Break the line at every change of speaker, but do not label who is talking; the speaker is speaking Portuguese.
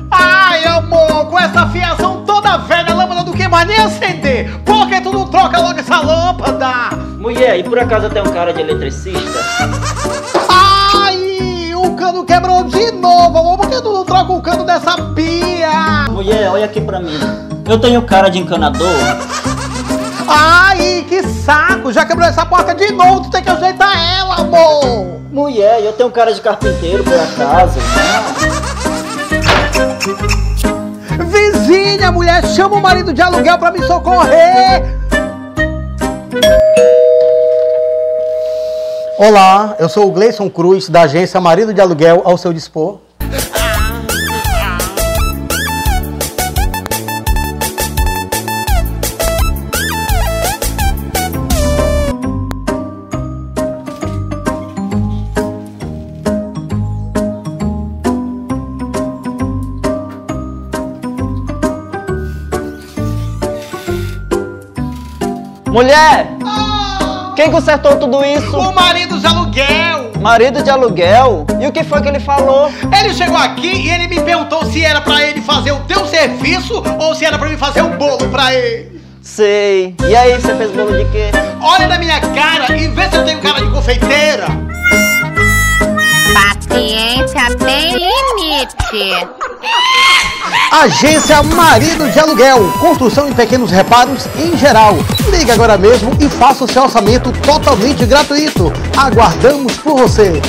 Ai, amor, com essa fiação toda velha, a lâmpada do que mais nem acender. Por que tu não troca logo essa lâmpada?
Mulher, e por acaso tem um cara de eletricista?
Ai, o cano quebrou de novo, amor. Por que tu não troca o cano dessa pia?
Mulher, olha aqui pra mim. Eu tenho cara de encanador.
Ai, que saco. Já quebrou essa porta de novo. Tu tem que ajeitar ela, amor.
Mulher, eu tenho cara de carpinteiro por acaso.
Vizinha, mulher, chama o marido de aluguel pra me socorrer. Olá, eu sou o Gleison Cruz, da agência Marido de Aluguel, ao seu dispor.
Mulher! Quem consertou tudo isso?
O marido de aluguel!
Marido de aluguel? E o que foi que ele falou?
Ele chegou aqui e ele me perguntou se era pra ele fazer o teu serviço ou se era pra mim fazer um bolo pra ele.
Sei. E aí, você fez bolo de quê?
Olha na minha cara e vê se eu tenho cara de confeiteira.
Paciência tem limite.
Agência Marido de Aluguel. Construção em pequenos reparos em geral. Ligue agora mesmo e faça o seu orçamento totalmente gratuito. Aguardamos por você.